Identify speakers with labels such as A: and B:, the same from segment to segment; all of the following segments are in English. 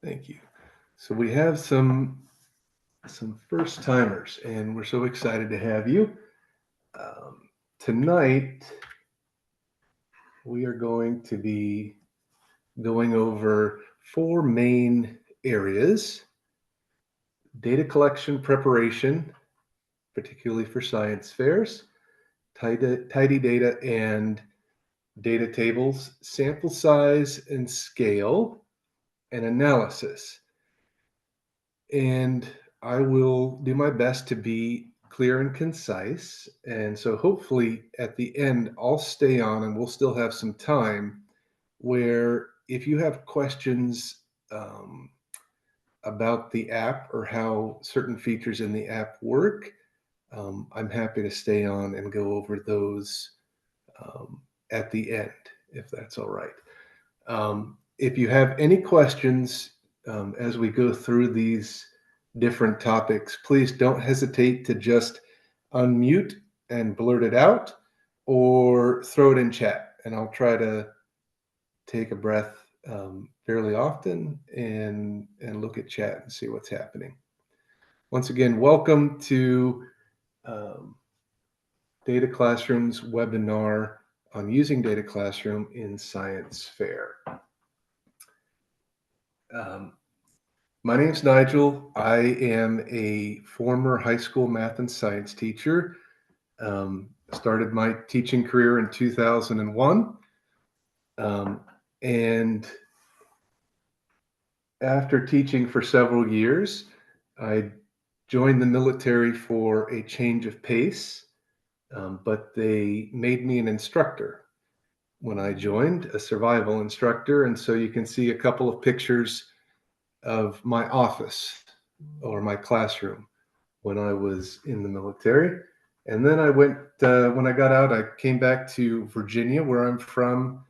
A: Thank you. So we have some first timers, and we're so excited to have you. Tonight, we are going to be going over four main areas: data collection preparation, particularly for science fairs, tidy data and data tables, sample size and scale, and analysis. And I will do my best to be clear and concise. And so hopefully at the end, I'll stay on and we'll still have some time where if you have questions about the app or how certain features in the app work, I'm happy to stay on and go over those at the end, if that's all right. If you have any questions as we go through these different topics, please don't hesitate to just unmute and blurt it out or throw it in chat. And I'll try to take a breath fairly often and look at chat and see what's happening. Once again, welcome to Data Classroom's webinar on using Data Classroom in Science Fair. My name's Nigel. I am a former high school math and science teacher. Started my teaching career in 2001. And after teaching for several years, I joined the military for a change of pace, but they made me an instructor when I joined, a survival instructor. And so you can see a couple of pictures of my office or my classroom when I was in the military. And then I went, when I got out, I came back to Virginia, where I'm from,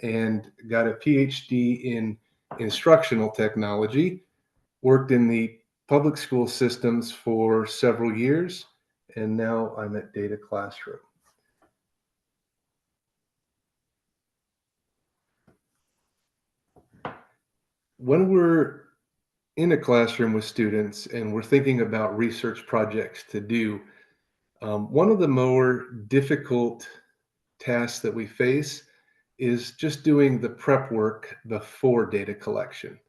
A: and got a PhD in instructional technology, worked in the public school systems for several years, and now I'm at DataClassroom. When we're in a classroom with students and we're thinking about research projects to do, one of the more difficult tasks that we face is just doing the prep work before data collection.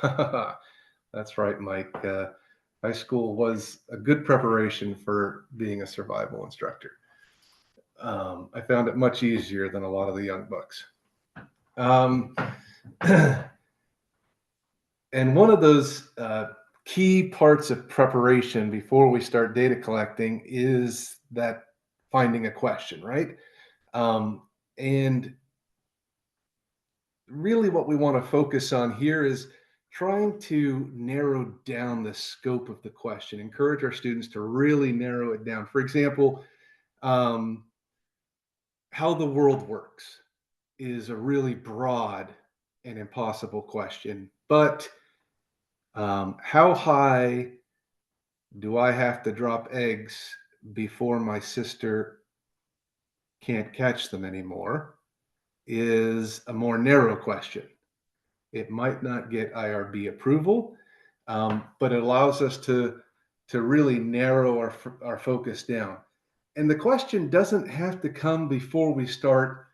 A: That's right, Mike. High school was a good preparation for being a survival instructor. I found it much easier than a lot of the young bucks. And one of those key parts of preparation before we start data collecting is that finding a question, right? And really what we want to focus on here is trying to narrow down the scope of the question, encourage our students to really narrow it down. For example, how the world works is a really broad and impossible question, but how high do I have to drop eggs before my sister can't catch them anymore is a more narrow question. It might not get IRB approval, but it allows us to really narrow our focus down. And the question doesn't have to come before we start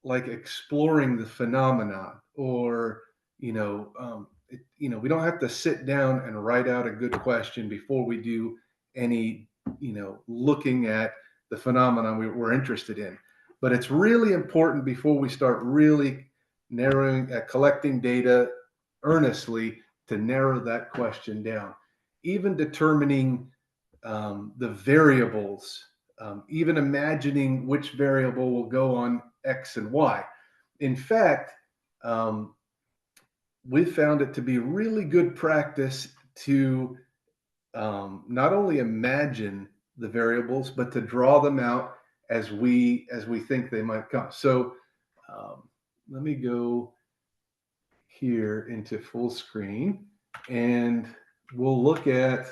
A: like exploring the phenomenon, or we don't have to sit down and write out a good question before we do any looking at the phenomenon we're interested in. But it's really important before we start really collecting data earnestly to narrow that question down. Even determining the variables, even imagining which variable will go on X and Y. In fact, we've found it to be really good practice to not only imagine the variables, but to draw them out as we think they might come. So let me go here into full screen, and we'll look at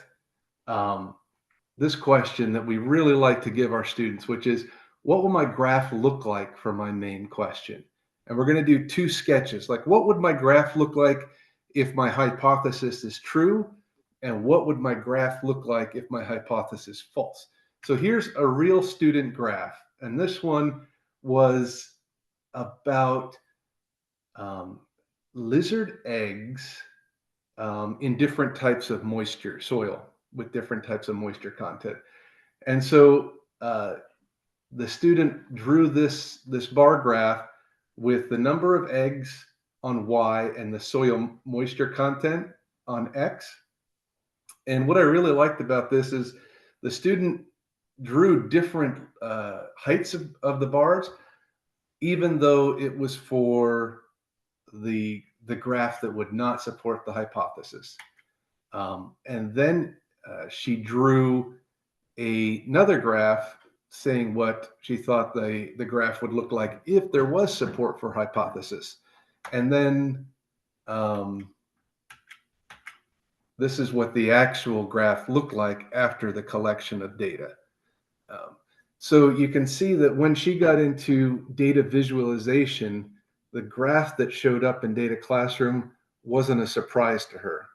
A: this question that we really like to give our students, which is, what will my graph look like for my main question? And we're going to do two sketches. Like, what would my graph look like if my hypothesis is true, and what would my graph look like if my hypothesis is false. So here's a real student graph, and this one was about lizard eggs in different types of moisture, soil with different types of moisture content. And so the student drew this bar graph with the number of eggs on Y and the soil moisture content on X. And what I really liked about this is the student drew different heights of the bars, even though it was for the graph that would not support the hypothesis. And then she drew another graph saying what she thought the graph would look like if there was support for hypothesis. And then this is what the actual graph looked like after the collection of data. So you can see that when she got into data visualization, the graph that showed up in DataClassroom wasn't a surprise to her,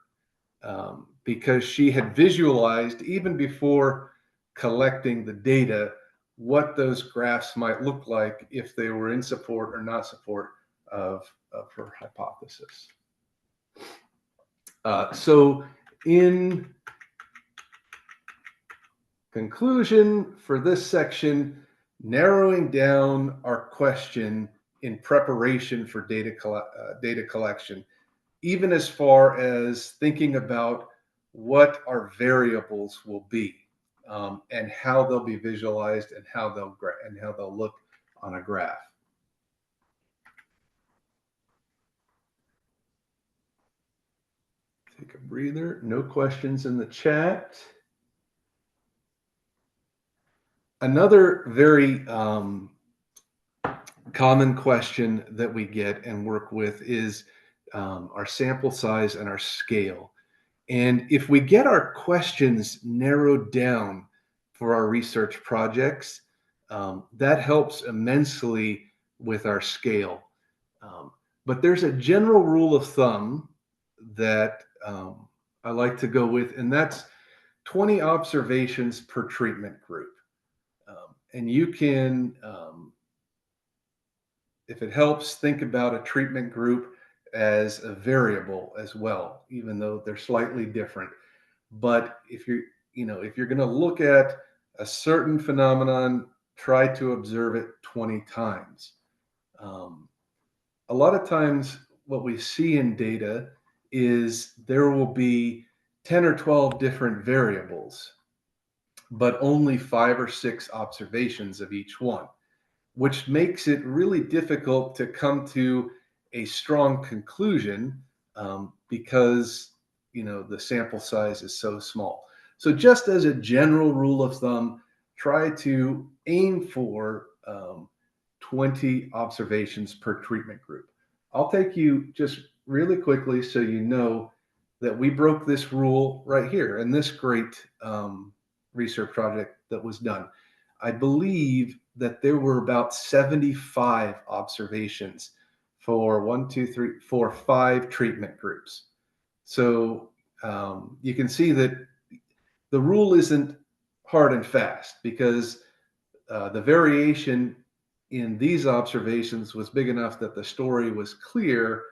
A: because she had visualized, even before collecting the data, what those graphs might look like if they were in support or not support of her hypothesis. So in conclusion for this section, narrowing down our question in preparation for data collection, even as far as thinking about what our variables will be, and how they'll be visualized and how they'll look on a graph. Take a breather. No questions in the chat. Another very common question that we get and work with is our sample size and our scale. And if we get our questions narrowed down for our research projects, that helps immensely with our scale. But there's a general rule of thumb that I like to go with, and that's 20 observations per treatment group. And you can, if it helps, think about a treatment group as a variable as well, even though they're slightly different. But if you're going to look at a certain phenomenon, try to observe it 20 times. A lot of times what we see in data is there will be 10 or 12 different variables, but only 5 or 6 observations of each one, which makes it really difficult to come to a strong conclusion, because the sample size is so small. So just as a general rule of thumb, try to aim for 20 observations per treatment group. I'll take you just really quickly so you know that we broke this rule right here in this great research project that was done. I believe that there were about 75 observations for 5 treatment groups. So you can see that the rule isn't hard and fast, because the variation in these observations was big enough that the story was clear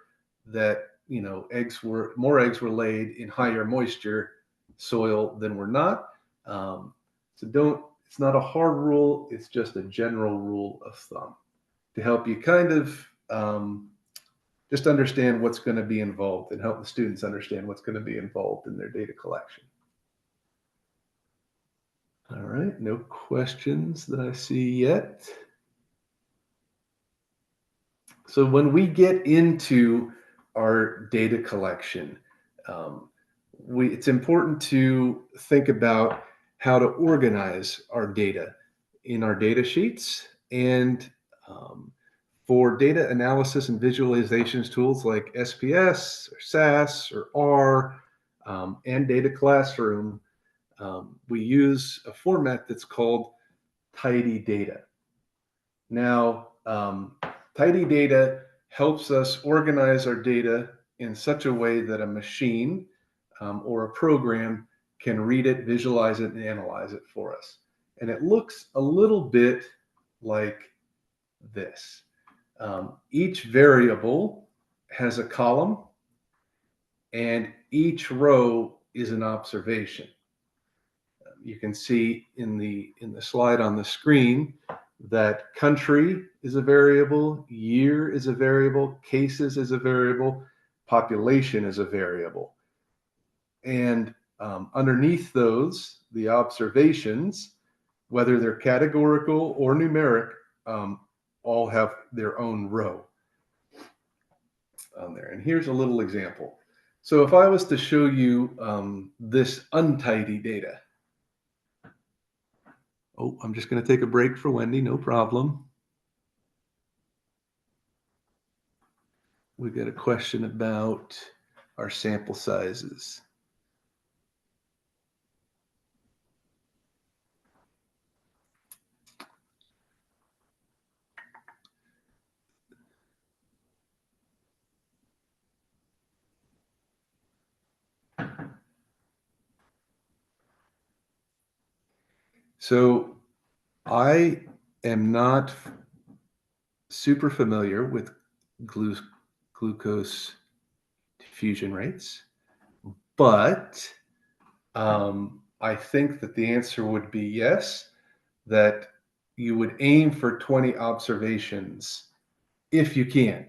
A: that more eggs were laid in higher moisture soil than were not. It's not a hard rule, it's just a general rule of thumb to help you kind of just understand what's going to be involved and help the students understand what's going to be involved in their data collection. All right, no questions that I see yet. So when we get into our data collection, it's important to think about how to organize our data in our data sheets, and for data analysis and visualizations tools like SPS or SAS or R, and DataClassroom, we use a format that's called tidy data. Now, tidy data helps us organize our data in such a way that a machine or a program can read it, visualize it, and analyze it for us. And it looks a little bit like this. Each variable has a column, and each row is an observation. You can see in the slide on the screen that country is a variable, year is a variable, cases is a variable, population is a variable. And underneath those, the observations, whether they're categorical or numeric, all have their own row on there. And here's a little example. So if I was to show you this untidy data. Oh, I'm just going to take a break for Wendy, no problem. We've got a question about our sample sizes. So I am not super familiar with glucose diffusion rates, but I think that the answer would be yes, that you would aim for 20 observations if you can.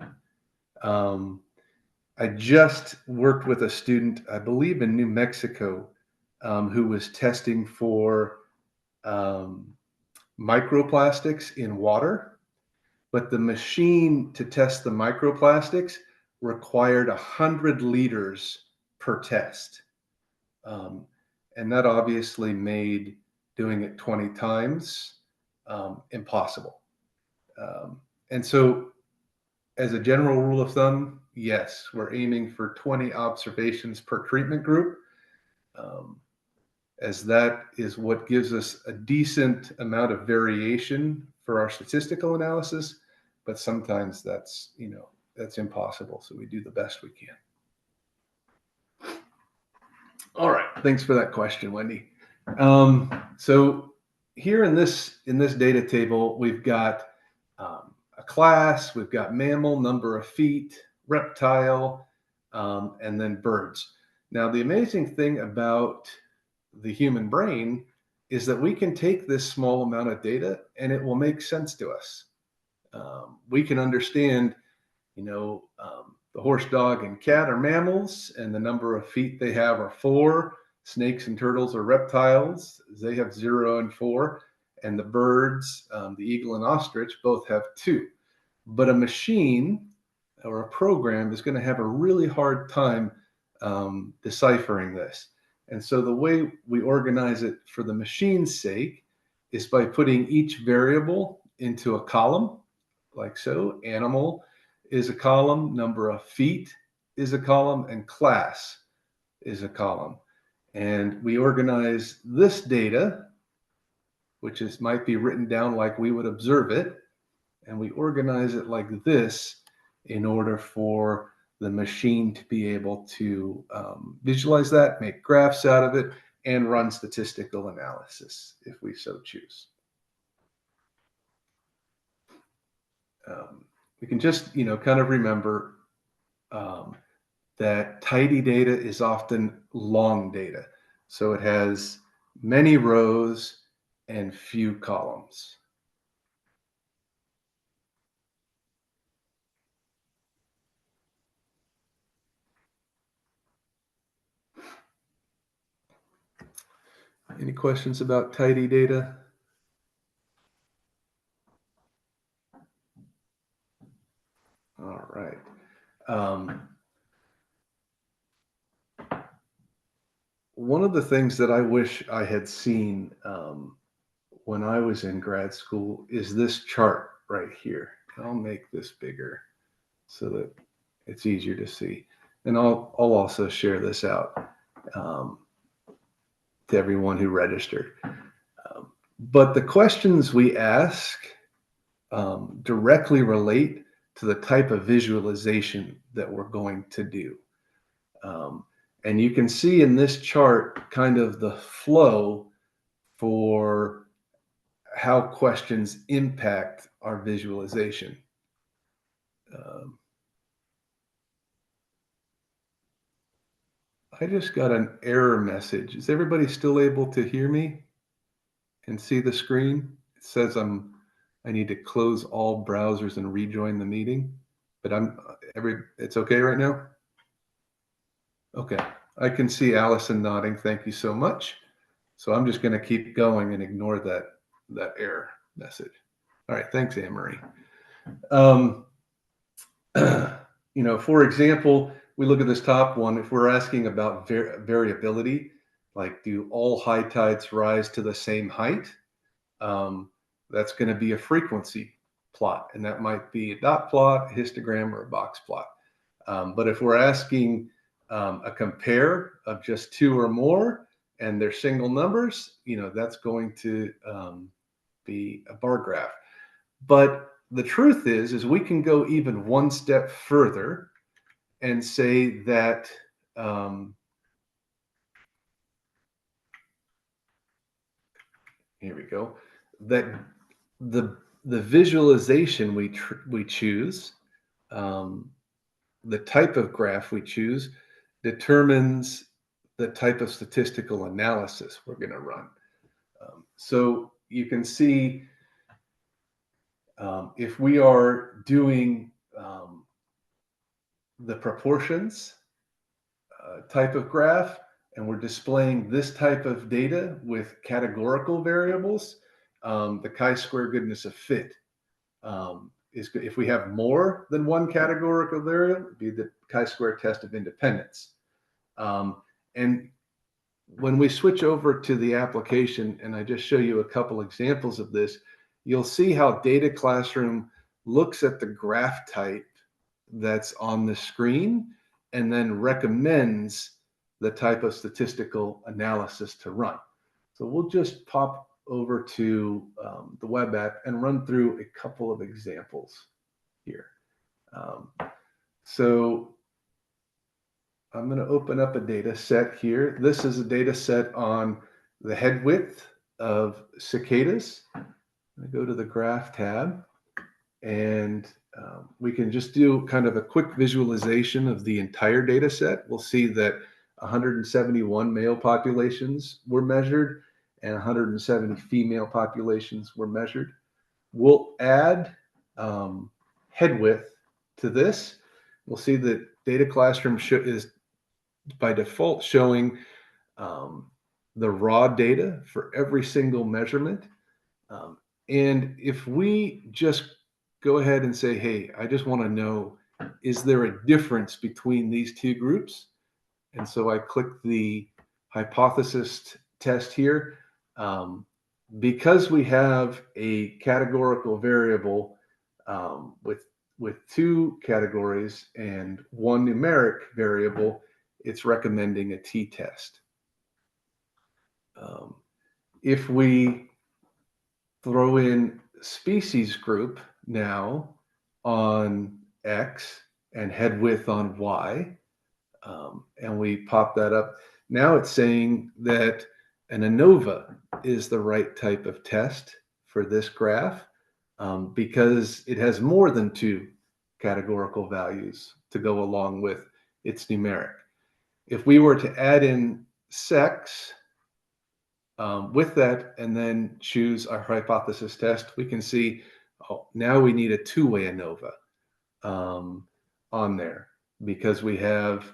A: I just worked with a student, I believe in New Mexico, who was testing for microplastics in water, but the machine to test the microplastics required 100 liters per test. And that obviously made doing it 20 times impossible. And so as a general rule of thumb, yes, we're aiming for 20 observations per treatment group, as that is what gives us a decent amount of variation for our statistical analysis, but sometimes that's impossible. So we do the best we can. All right, thanks for that question, Wendy. So here in this data table, we've got a class, we've got mammal, number of feet, reptile, and then birds. Now, the amazing thing about the human brain is that we can take this small amount of data and it will make sense to us. We can understand, the horse, dog, and cat are mammals, and the number of feet they have are 4. Snakes and turtles are reptiles. They have 0 and 4. And the birds, the eagle and ostrich, both have 2. But a machine or a program is going to have a really hard time deciphering this. And so the way we organize it for the machine's sake is by putting each variable into a column, like so. Animal is a column, number of feet is a column, and class is a column. And we organize this data, which might be written down like we would observe it, and we organize it like this in order for the machine to be able to visualize that, make graphs out of it, and run statistical analysis if we so choose. We can just, kind of remember that tidy data is often long data. So it has many rows and few columns. Any questions about tidy data? All right. One of the things that I wish I had seen when I was in grad school is this chart right here. I'll make this bigger so that it's easier to see. And I'll also share this out to everyone who registered. But the questions we ask directly relate to the type of visualization that we're going to do. Um, and you can see in this chart kind of the flow for how questions impact our visualization. Um, I just got an error message. Is everybody still able to hear me and see the screen? It says I need to close all browsers and rejoin the meeting, but it's okay right now? Okay. I can see Allison nodding. Thank you so much. So I'm just going to keep going and ignore that error message. All right. Thanks, Anne-Marie. For example, we look at this top one. If we're asking about variability, like do all high tides rise to the same height? That's going to be a frequency plot, and that might be a dot plot, a histogram, or a box plot. But if we're asking a compare of just two or more, and they're single numbers, that's going to be a bar graph. But the truth is we can go even one step further and say that here we go, that the visualization we choose, the type of graph we choose, determines the type of statistical analysis we're going to run. So you can see if we are doing the proportions type of graph, and we're displaying this type of data with categorical variables, the chi-square goodness of fit is good. If we have more than one categorical variable, it would be the chi-square test of independence. And when we switch over to the application, and I just show you a couple examples of this, you'll see how DataClassroom looks at the graph type that's on the screen and then recommends the type of statistical analysis to run. So we'll just pop over to the web app and run through a couple of examples here. So I'm going to open up a data set here. This is a data set on the head width of cicadas. I'm going to go to the graph tab, and we can just do kind of a quick visualization of the entire data set. We'll see that 171 male populations were measured and 170 female populations were measured. We'll add head width to this. We'll see that DataClassroom is by default showing the raw data for every single measurement. And if we just go ahead and say, hey, I just want to know, is there a difference between these two groups? And so I click the hypothesis test here. Because we have a categorical variable with two categories and one numeric variable, it's recommending a t-test. If we throw in species group now on X and head width on Y, and we pop that up, now it's saying that an ANOVA is the right type of test for this graph because it has more than two categorical values to go along with its numeric. If we were to add in sex with that and then choose our hypothesis test, we can see, oh, now we need a two-way ANOVA on there because we have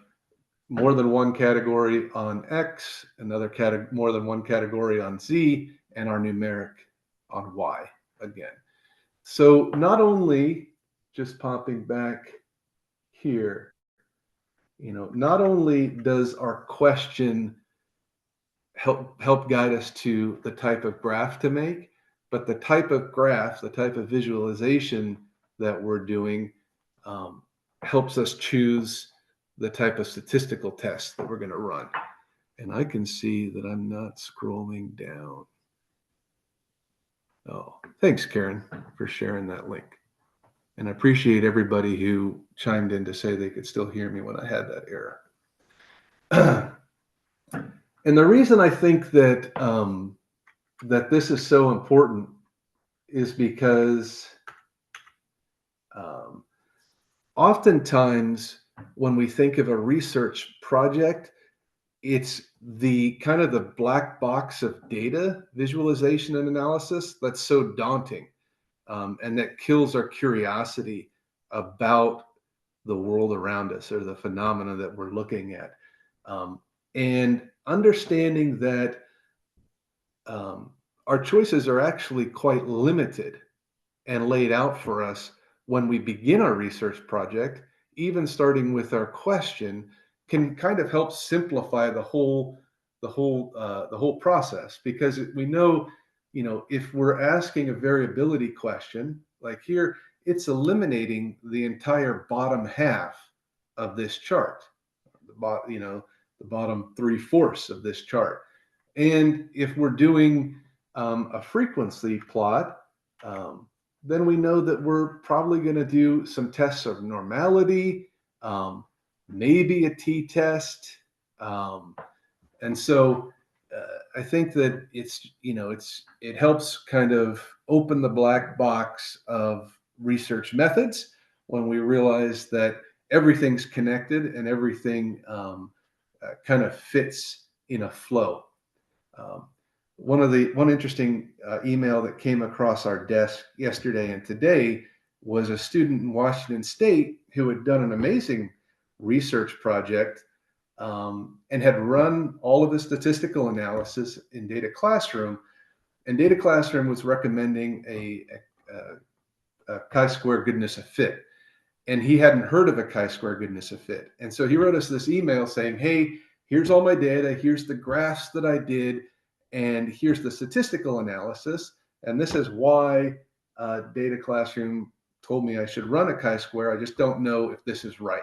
A: more than one category on X, more than one category on Z, and our numeric on Y again. So not only just popping back here, not only does our question help guide us to the type of graph to make, but the type of graph, the type of visualization that we're doing helps us choose the type of statistical test that we're going to run. And I can see that I'm not scrolling down. Oh, thanks, Karen, for sharing that link. And I appreciate everybody who chimed in to say they could still hear me when I had that error. And the reason I think that that this is so important is because um, oftentimes when we think of a research project, it's the kind of the black box of data visualization and analysis that's so daunting, and that kills our curiosity about the world around us or the phenomena that we're looking at. And understanding that um, our choices are actually quite limited and laid out for us when we begin our research project, even starting with our question, can kind of help simplify the whole process, because we know, if we're asking a variability question like here, it's eliminating the entire bottom half of this chart, the bottom 3/4 of this chart. And if we're doing a frequency plot, then we know that we're probably going to do some tests of normality, maybe a t-test. Um, and so I think that it helps kind of open the black box of research methods when we realize that everything's connected and everything kind of fits in a flow. Um, one interesting email that came across our desk yesterday and today was a student in Washington State who had done an amazing research project, and had run all of the statistical analysis in DataClassroom. And DataClassroom was recommending a chi-square goodness of fit. And he hadn't heard of a chi-square goodness of fit. And so he wrote us this email saying, hey, here's all my data. Here's the graphs that I did. And here's the statistical analysis. And this is why DataClassroom told me I should run a chi-square. I just don't know if this is right.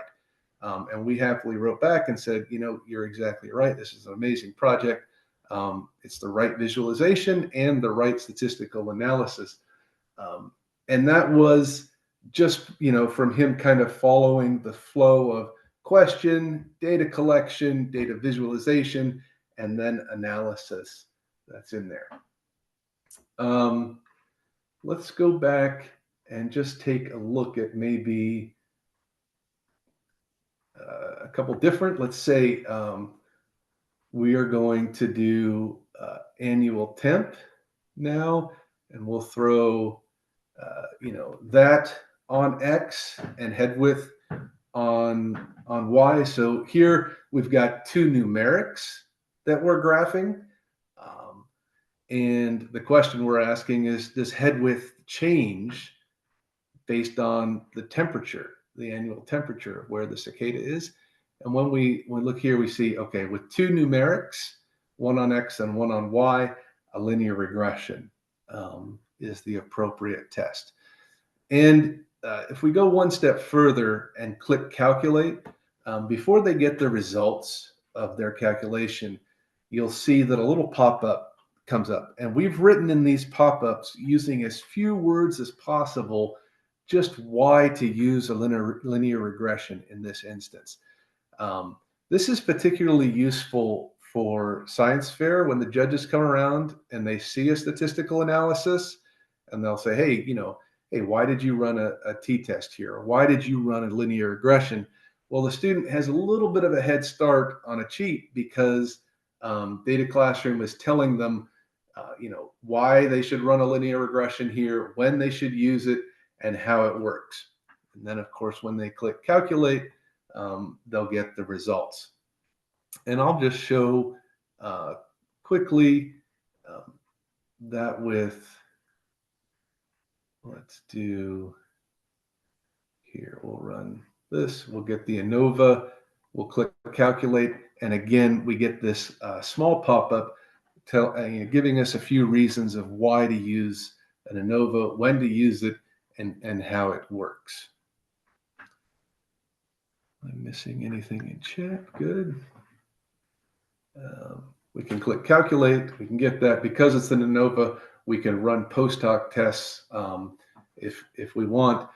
A: And we happily wrote back and said, you're exactly right. This is an amazing project. It's the right visualization and the right statistical analysis. And that was just, from him kind of following the flow of question, data collection, data visualization, and then analysis that's in there. Let's go back and just take a look at maybe a couple different, let's say we are going to do annual temp now, and we'll throw, that on X and head width on Y. So here we've got two numerics that we're graphing. And the question we're asking is, does head width change based on the temperature, the annual temperature of where the cicada is? And when we look here, we see, okay, with two numerics, one on X and one on Y, a linear regression is the appropriate test. And if we go one step further and click calculate, before they get the results of their calculation, you'll see that a little pop-up comes up. And we've written in these pop-ups, using as few words as possible, just why to use a linear regression in this instance. This is particularly useful for science fair when the judges come around and they see a statistical analysis, and they'll say, hey, hey, why did you run a t-test here? Or why did you run a linear regression? Well, the student has a little bit of a head start on a cheat, because DataClassroom is telling them, why they should run a linear regression here, when they should use it, and how it works. And then, of course, when they click calculate, they'll get the results. And I'll just show quickly that with, let's do here, we'll run this, we'll get the ANOVA, we'll click calculate, and again, we get this small pop-up giving us a few reasons of why to use an ANOVA, when to use it, and how it works. Am I missing anything in chat? Good. We can click calculate. We can get that. Because it's an ANOVA, we can run post hoc tests if we want.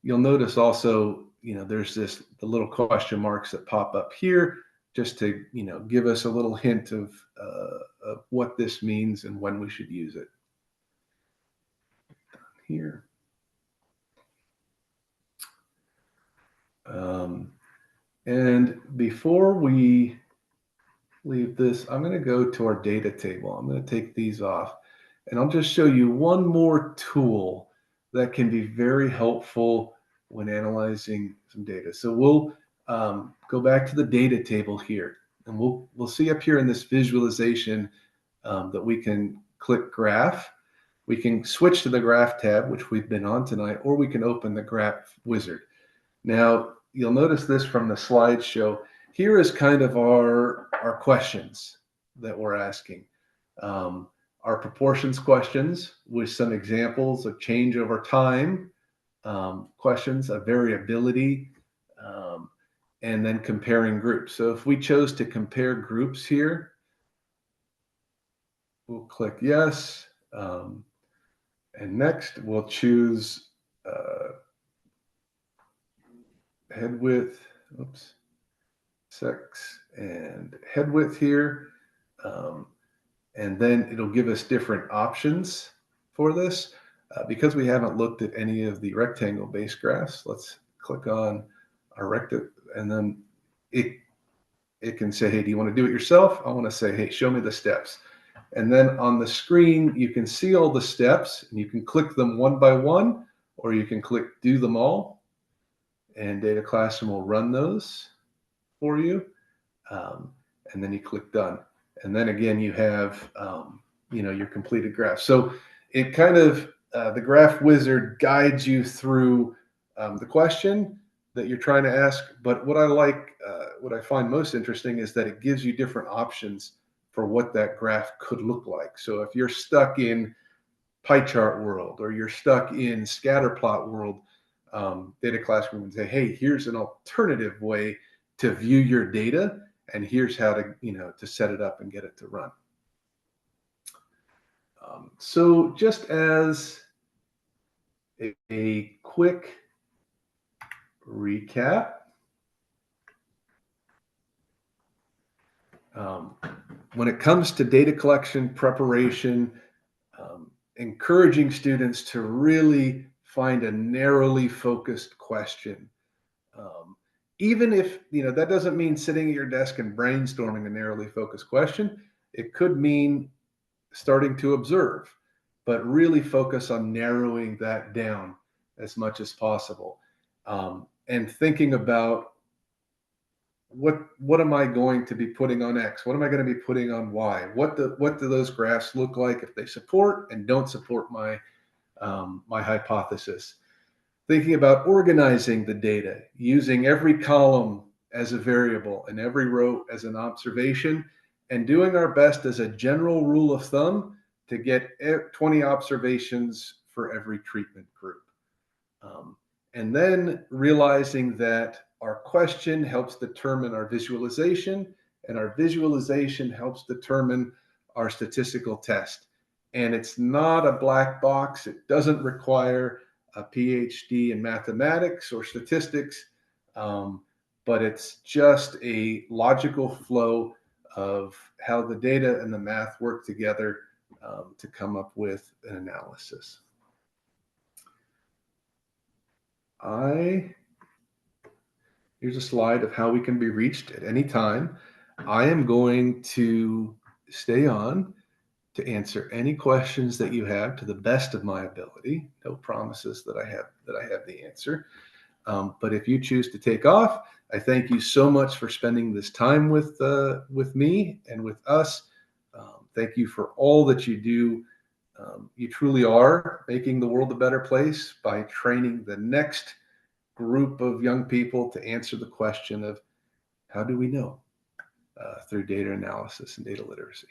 A: You'll notice also, there's the little question marks that pop up here just to, give us a little hint of what this means and when we should use it. Here. And before we leave this, I'm going to go to our data table. I'm going to take these off, and I'll just show you one more tool that can be very helpful when analyzing some data. So we'll go back to the data table here, and we'll see up here in this visualization that we can click graph. We can switch to the graph tab, which we've been on tonight, or we can open the graph wizard. Now, you'll notice this from the slideshow. Here is kind of our questions that we're asking. Our proportions questions with some examples of change over time, questions of variability, and then comparing groups. So if we chose to compare groups here, we'll click yes. And next we'll choose head width, sex and head width here. And then it'll give us different options for this. Because we haven't looked at any of the rectangle based graphs, let's click on our rectangle, and then it can say, hey, do you want to do it yourself? I want to say, hey, show me the steps. And then on the screen, you can see all the steps, and you can click them one by one, or you can click do them all, and DataClassroom will run those for you. And then you click done. And then again, you have, your completed graph. So it kind of, the graph wizard guides you through the question that you're trying to ask. But what I find most interesting is that it gives you different options for what that graph could look like. So if you're stuck in pie chart world, or you're stuck in scatter plot world, DataClassroom would say, hey, here's an alternative way to view your data, and here's how to, to set it up and get it to run. So just as a quick recap, when it comes to data collection, preparation, encouraging students to really find a narrowly focused question. Even if, that doesn't mean sitting at your desk and brainstorming a narrowly focused question. It could mean starting to observe, but really focus on narrowing that down as much as possible. And thinking about what am I going to be putting on X? What am I going to be putting on Y? What do those graphs look like if they support and don't support my my hypothesis? Thinking about organizing the data, using every column as a variable and every row as an observation, and doing our best as a general rule of thumb to get 20 observations for every treatment group. And then realizing that our question helps determine our visualization, and our visualization helps determine our statistical test. And it's not a black box. It doesn't require a PhD in mathematics or statistics, but it's just a logical flow of how the data and the math work together to come up with an analysis. Here's a slide of how we can be reached at any time. I am going to stay on to answer any questions that you have to the best of my ability. No promises that I have the answer. But if you choose to take off, I thank you so much for spending this time with me and with us. Thank you for all that you do. You truly are making the world a better place by training the next group of young people to answer the question of how do we know through data analysis and data literacy.